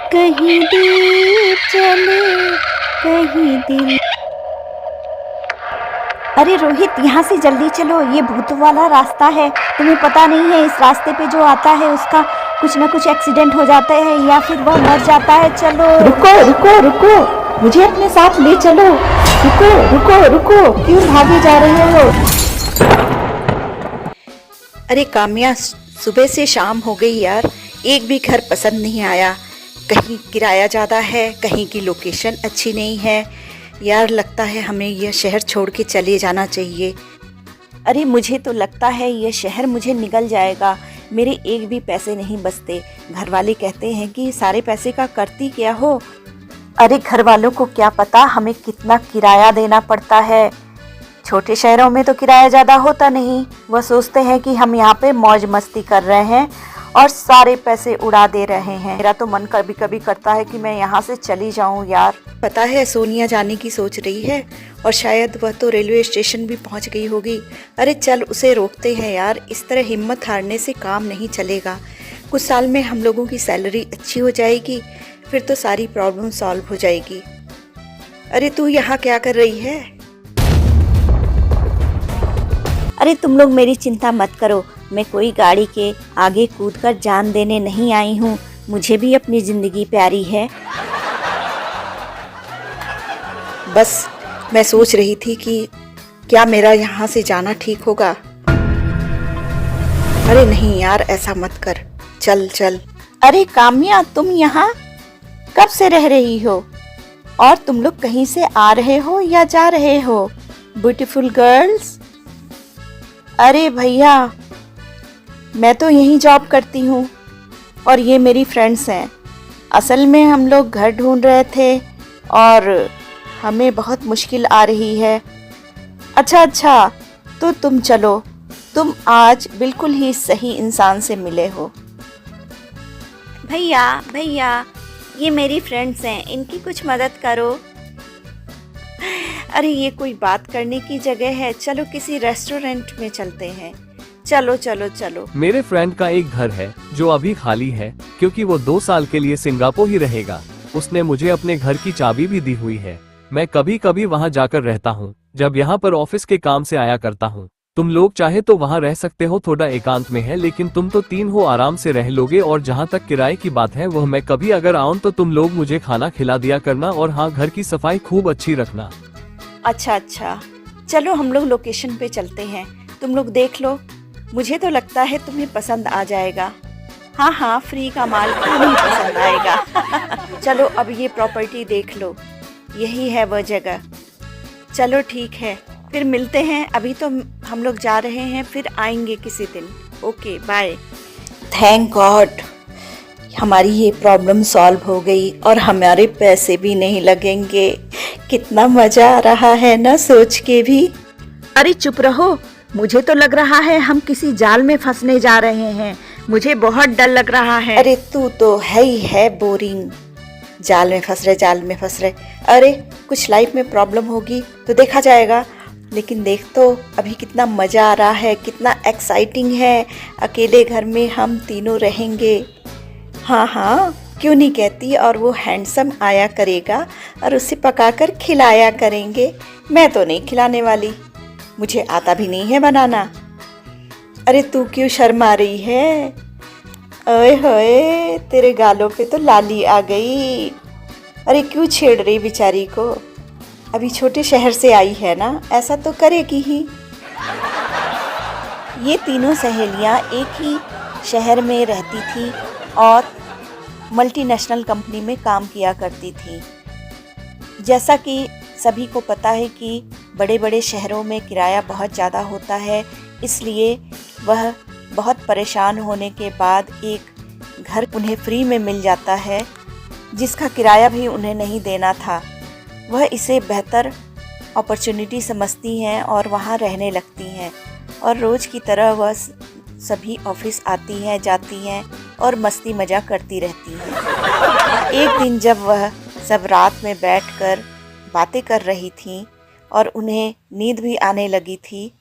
कहीं दिल चले कहीं दिल। अरे रोहित, यहाँ से जल्दी चलो, ये भूतों वाला रास्ता है। तुम्हें पता नहीं है, इस रास्ते पे जो आता है उसका कुछ ना कुछ एक्सीडेंट हो जाता है या फिर वह मर जाता है। चलो। रुको रुको रुको, मुझे अपने साथ ले चलो। रुको रुको रुको, क्यों भागे जा रहे हो? अरे काम्या, सुबह से शाम हो गई यार, एक भी घर पसंद नहीं आया। कहीं किराया ज़्यादा है, कहीं की लोकेशन अच्छी नहीं है। यार लगता है हमें यह शहर छोड़ के चले जाना चाहिए। अरे मुझे तो लगता है यह शहर मुझे निगल जाएगा। मेरे एक भी पैसे नहीं बचते। घर वाले कहते हैं कि सारे पैसे का करती क्या हो। अरे घर वालों को क्या पता हमें कितना किराया देना पड़ता है। छोटे शहरों में तो किराया ज़्यादा होता नहीं। वह सोचते हैं कि हम यहाँ पे मौज मस्ती कर रहे हैं और सारे पैसे उड़ा दे रहे हैं। मेरा तो मन कभी कभी करता है कि मैं यहाँ से चली जाऊँ यार। पता है सोनिया जाने की सोच रही है और शायद वह तो रेलवे स्टेशन भी पहुँच गई होगी। अरे चल उसे रोकते हैं यार, इस तरह हिम्मत हारने से काम नहीं चलेगा। कुछ साल में हम लोगों की सैलरी अच्छी हो जाएगी, फिर तो सारी प्रॉब्लम सॉल्व हो जाएगी। अरे तू यहाँ क्या कर रही है? अरे तुम लोग मेरी चिंता मत करो, मैं कोई गाड़ी के आगे कूदकर जान देने नहीं आई हूँ। मुझे भी अपनी जिंदगी प्यारी है। बस मैं सोच रही थी कि क्या मेरा यहाँ से जाना ठीक होगा। अरे नहीं यार, ऐसा मत कर, चल चल। अरे काम्या, तुम यहाँ कब से रह रही हो और तुम लोग कहीं से आ रहे हो या जा रहे हो? Beautiful girls. अरे भैया, मैं तो यहीं जॉब करती हूँ और ये मेरी फ्रेंड्स हैं। असल में हम लोग घर ढूंढ रहे थे और हमें बहुत मुश्किल आ रही है। अच्छा, तो तुम चलो, तुम आज बिल्कुल ही सही इंसान से मिले हो। भैया, ये मेरी फ्रेंड्स हैं, इनकी कुछ मदद करो। अरे ये कोई बात करने की जगह है, चलो किसी रेस्टोरेंट में चलते हैं। चलो। मेरे फ्रेंड का एक घर है जो अभी खाली है क्योंकि वो 2 साल के लिए सिंगापुर ही रहेगा। उसने मुझे अपने घर की चाबी भी दी हुई है। मैं कभी कभी वहाँ जाकर रहता हूँ जब यहाँ पर ऑफिस के काम से आया करता हूँ। तुम लोग चाहे तो वहाँ रह सकते हो, थोड़ा एकांत में है, लेकिन तुम तो 3 हो, आराम से रह लोगे। और जहाँ तक किराए की बात है, वह मैं कभी अगर आऊँ तो तुम लोग मुझे खाना खिला दिया करना और हाँ, घर की सफाई खूब अच्छी रखना। अच्छा, चलो हम लोग लोकेशन पे चलते हैं, तुम लोग देख लो। मुझे तो लगता है तुम्हें पसंद आ जाएगा। हाँ, फ्री का माल क्यों नहीं पसंद आएगा। चलो अब ये प्रॉपर्टी देख लो, यही है वह जगह। चलो ठीक है, फिर मिलते हैं। अभी तो हम लोग जा रहे हैं, फिर आएंगे किसी दिन। Okay bye. थैंक गॉड, हमारी ये प्रॉब्लम सॉल्व हो गई और हमारे पैसे भी नहीं लगेंगे। कितना मजा आ रहा है ना सोच के भी। अरे चुप रहो, मुझे तो लग रहा है हम किसी जाल में फंसने जा रहे हैं। मुझे बहुत डर लग रहा है। अरे तू तो है ही है बोरिंग। जाल में फंस रहे। अरे कुछ लाइफ में प्रॉब्लम होगी तो देखा जाएगा, लेकिन देख तो अभी कितना मजा आ रहा है, कितना एक्साइटिंग है। अकेले घर में हम तीनों रहेंगे। हाँ, क्यों नहीं कहती। और वो हैंडसम आया करेगा और उसे पकाकर खिलाया करेंगे। मैं तो नहीं खिलाने वाली, मुझे आता भी नहीं है बनाना। अरे तू क्यों शर्मा रही है? ओए होए, तेरे गालों पे तो लाली आ गई। अरे क्यों छेड़ रही बेचारी को? अभी छोटे शहर से आई है ना, ऐसा तो करेगी ही। ये तीनों सहेलियां एक ही शहर में रहती थी और मल्टीनेशनल कंपनी में काम किया करती थी। जैसा कि सभी को पता है कि बड़े बड़े शहरों में किराया बहुत ज़्यादा होता है, इसलिए वह बहुत परेशान होने के बाद एक घर उन्हें फ्री में मिल जाता है, जिसका किराया भी उन्हें नहीं देना था। वह इसे बेहतर अपॉर्चुनिटी समझती हैं और वहाँ रहने लगती हैं और रोज़ की तरह वह सभी ऑफिस आती हैं, जाती हैं और मस्ती मज़ा करती रहती हैं। एक दिन जब वह सब रात में बैठकर बातें कर रही थीं और उन्हें नींद भी आने लगी थी,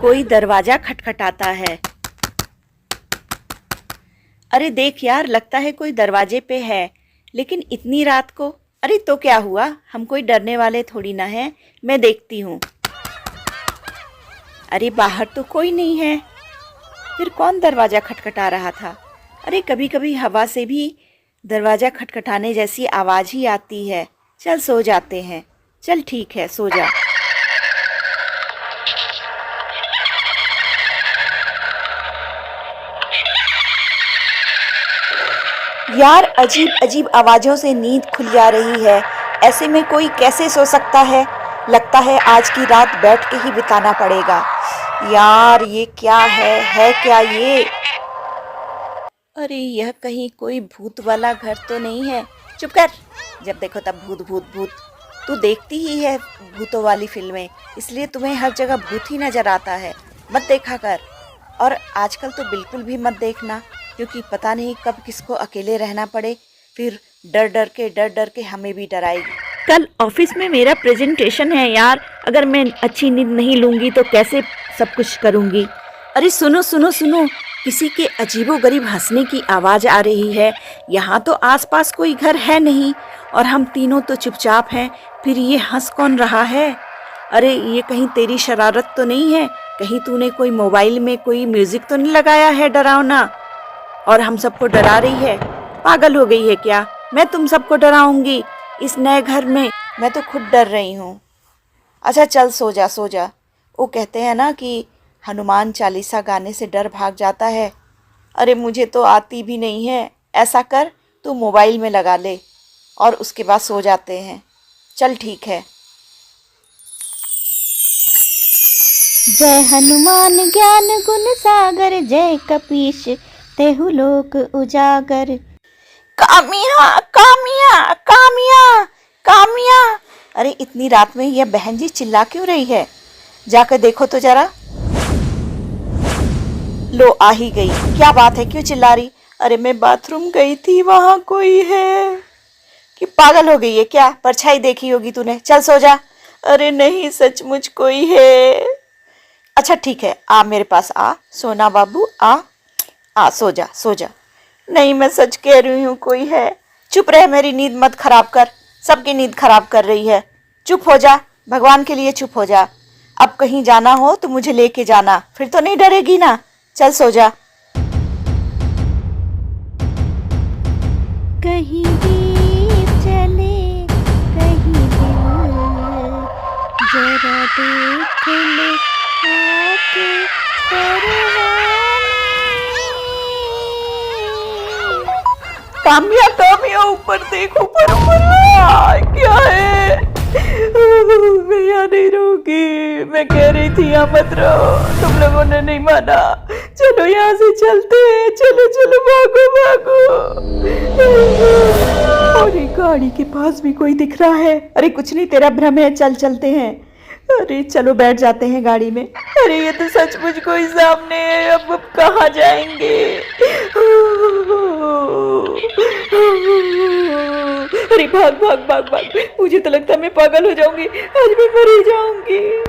कोई दरवाज़ा खटखटाता है। अरे देख यार, लगता है कोई दरवाजे पे है, लेकिन इतनी रात को। अरे तो क्या हुआ, हम कोई डरने वाले थोड़ी ना हैं। मैं देखती हूँ। अरे बाहर तो कोई नहीं है, फिर कौन दरवाज़ा खटखटा रहा था? अरे कभी कभी हवा से भी दरवाज़ा खटखटाने जैसी आवाज़ ही आती है। चल सो जाते हैं। चल ठीक है, सो जा। यार अजीब अजीब आवाज़ों से नींद खुल जा रही है। ऐसे में कोई कैसे सो सकता है? लगता है आज की रात बैठ के ही बिताना पड़ेगा। यार ये क्या है क्या ये? अरे यह कहीं कोई भूत वाला घर तो नहीं है? चुप कर, जब देखो तब भूत भूत भूत। तू देखती ही है भूतों वाली फिल्में, इसलिए तुम्हें हर जगह भूत ही नजर आता है। मत देखा कर, और आजकल तो बिल्कुल भी मत देखना, क्योंकि पता नहीं कब किसको अकेले रहना पड़े, फिर डर डर के हमें भी डराएगी। कल ऑफिस में मेरा प्रेजेंटेशन है यार, अगर मैं अच्छी नींद नहीं लूँगी तो कैसे सब कुछ करूँगी। अरे सुनो सुनो सुनो, किसी के अजीबोगरीब हंसने की आवाज़ आ रही है। यहाँ तो आसपास कोई घर है नहीं, और हम तीनों तो चुपचाप हैं, फिर ये हंस कौन रहा है? अरे ये कहीं तेरी शरारत तो नहीं है? कहीं तूने कोई मोबाइल में कोई म्यूज़िक तो नहीं लगाया है डरावना, और हम सबको डरा रही है? पागल हो गई है क्या? मैं तुम सबको डराऊंगी इस नए घर में? मैं तो खुद डर रही हूँ। अच्छा चल सो जा सो जा। वो कहते हैं ना कि हनुमान चालीसा गाने से डर भाग जाता है। अरे मुझे तो आती भी नहीं है। ऐसा कर, तू मोबाइल में लगा ले और उसके बाद सो जाते हैं। चल ठीक है। जय हनुमान ज्ञान गुण सागर, जय कपीश तेहु लोक उजागर। कामिया कामिया कामिया कामिया। अरे इतनी रात में यह बहन जी चिल्ला क्यों रही है? जाकर देखो तो जरा। लो आ ही गई। क्या बात है, क्यों चिल्ला रही? अरे मैं बाथरूम गई थी, वहां कोई है। कि पागल हो गई है क्या? परछाई देखी होगी तूने। चल सो जा। अरे नहीं, सचमुच कोई है। अच्छा ठीक है, आ मेरे पास आ, सोना बाबू आ सो जा सो जा। नहीं मैं सच कह रही हूँ, कोई है। चुप रह, मेरी नींद मत खराब कर। सबकी नींद खराब कर रही है। चुप हो जा, भगवान के लिए चुप हो जा। अब कहीं जाना हो तो मुझे लेके जाना, फिर तो नहीं डरेगी ना। चल सो जा। कहीं भी चले कहीं दिल, जरा देख ले आके परवाने। कामिया कामिया, ऊपर देखो, ऊपर ऊपर क्या है? मैं यहाँ नहीं रहूंगी। मैं कह रही थी यहाँ मत रहो, तुम लोगों ने नहीं माना। चलो यहाँ से चलते हैं, चलो चलो भागो भागो। और एक गाड़ी के पास भी कोई दिख रहा है। अरे कुछ नहीं, तेरा भ्रम है, चल चलते हैं। अरे चलो बैठ जाते हैं गाड़ी में। अरे ये तो सचमुच कोई सामने है। अब कहाँ जाएंगे? अरे भाग भाग भाग भाग। मुझे तो लगता है मैं पागल हो जाऊंगी, आज मैं मर ही जाऊंगी।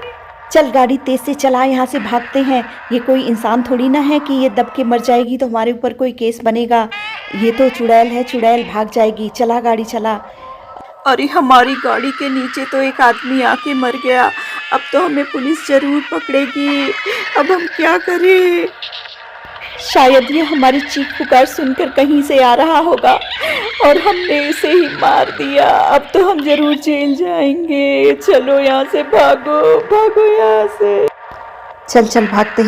चल गाड़ी तेज से चला, यहाँ से भागते हैं। ये कोई इंसान थोड़ी ना है कि ये दब के मर जाएगी तो हमारे ऊपर कोई केस बनेगा। ये तो चुड़ैल है, चुड़ैल भाग जाएगी। चला गाड़ी चला। अरे हमारी गाड़ी के नीचे तो एक आदमी आके मर गया। अब तो हमें पुलिस जरूर पकड़ेगी। अब हम क्या करें? शायद ये हमारी चीख पुकार सुनकर कहीं से आ रहा होगा और हमने इसे ही मार दिया। अब तो हम जरूर जेल जाएंगे। चलो यहाँ से भागो भागो यहाँ से। चल चल भागते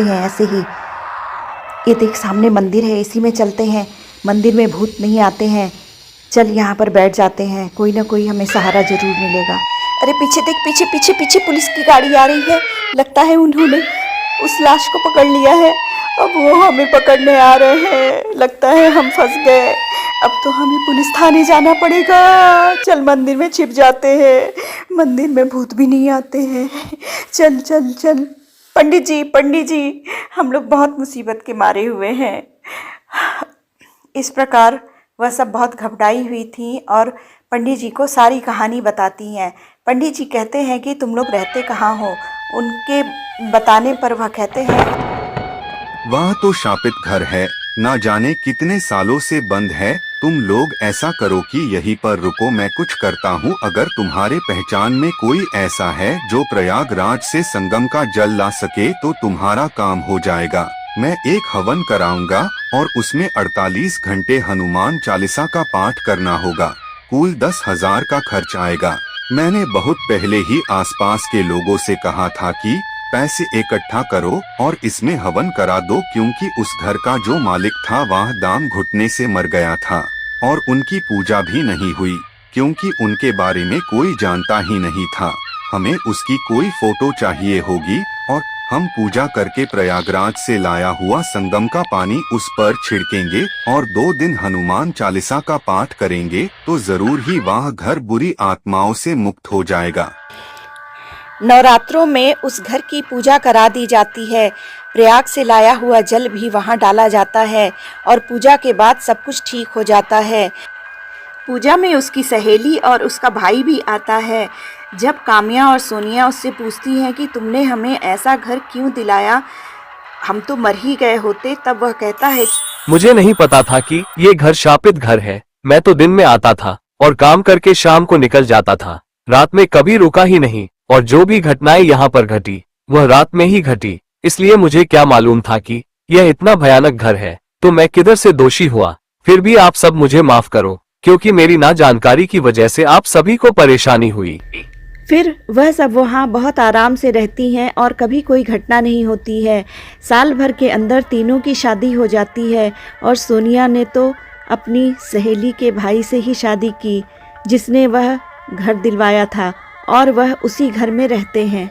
हैं ऐसे ही। ये देख सामने मंदिर है, इसी में चलते हैं। मंदिर में भूत नहीं आते हैं। चल यहाँ पर बैठ जाते हैं, कोई ना कोई हमें सहारा जरूर मिलेगा। अरे पीछे देख, पीछे पीछे पीछे पुलिस की गाड़ी आ रही है। लगता है उन्होंने उस लाश को पकड़ लिया है। अब वो हमें पकड़ने आ रहे हैं। लगता है हम फंस गए। अब तो हमें पुलिस थाने जाना पड़ेगा। चल मंदिर में छिप जाते हैं, मंदिर में भूत भी नहीं आते हैं। चल चल चल। पंडित जी, हम लोग बहुत मुसीबत के मारे हुए हैं। इस प्रकार वह सब बहुत घबराई हुई थी और पंडित जी को सारी कहानी बताती हैं। पंडित जी कहते हैं कि तुम लोग रहते कहाँ हो? उनके बताने पर वह कहते हैं, वह तो शापित घर है, ना जाने कितने सालों से बंद है। तुम लोग ऐसा करो कि यहीं पर रुको, मैं कुछ करता हूँ। अगर तुम्हारे पहचान में कोई ऐसा है जो प्रयागराज से संगम का जल ला सके तो तुम्हारा काम हो जाएगा। मैं एक हवन कराऊंगा और उसमें 48 घंटे हनुमान चालीसा का पाठ करना होगा। कुल 10,000 का खर्च आएगा। मैंने बहुत पहले ही आसपास के लोगों से कहा था कि पैसे इकट्ठा करो और इसमें हवन करा दो, क्योंकि उस घर का जो मालिक था वह दाम घुटने से मर गया था और उनकी पूजा भी नहीं हुई, क्योंकि उनके बारे में कोई जानता ही नहीं था। हमें उसकी कोई फोटो चाहिए होगी और हम पूजा करके प्रयागराज से लाया हुआ संगम का पानी उस पर छिड़केंगे और 2 दिन हनुमान चालीसा का पाठ करेंगे तो जरूर ही वह घर बुरी आत्माओं से मुक्त हो जाएगा। नवरात्रों में उस घर की पूजा करा दी जाती है। प्रयाग से लाया हुआ जल भी वहां डाला जाता है और पूजा के बाद सब कुछ ठीक हो जाता है। पूजा में उसकी सहेली और उसका भाई भी आता है। जब काम्या और सोनिया उससे पूछती हैं कि तुमने हमें ऐसा घर क्यों दिलाया, हम तो मर ही गए होते, तब वह कहता है, मुझे नहीं पता था कि ये घर शापित घर है। मैं तो दिन में आता था और काम करके शाम को निकल जाता था, रात में कभी रुका ही नहीं, और जो भी घटनाएं यहाँ पर घटी वह रात में ही घटी। इसलिए मुझे क्या मालूम था कि यह इतना भयानक घर है। तो मैं किधर से दोषी हुआ। फिर भी आप सब मुझे माफ करो, क्योंकि मेरी ना जानकारी की वजह से आप सभी को परेशानी हुई। फिर वह सब वहाँ बहुत आराम से रहती हैं और कभी कोई घटना नहीं होती है। साल भर के अंदर तीनों की शादी हो जाती है और सोनिया ने तो अपनी सहेली के भाई से ही शादी की, जिसने वह घर दिलवाया था, और वह उसी घर में रहते हैं।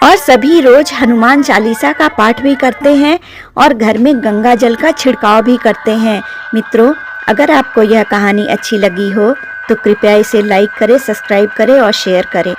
और सभी रोज हनुमान चालीसा का पाठ भी करते हैं और घर में गंगा जल का छिड़काव भी करते हैं। मित्रों, अगर आपको यह कहानी अच्छी लगी हो तो कृपया इसे लाइक करें, सब्सक्राइब करें और शेयर करें।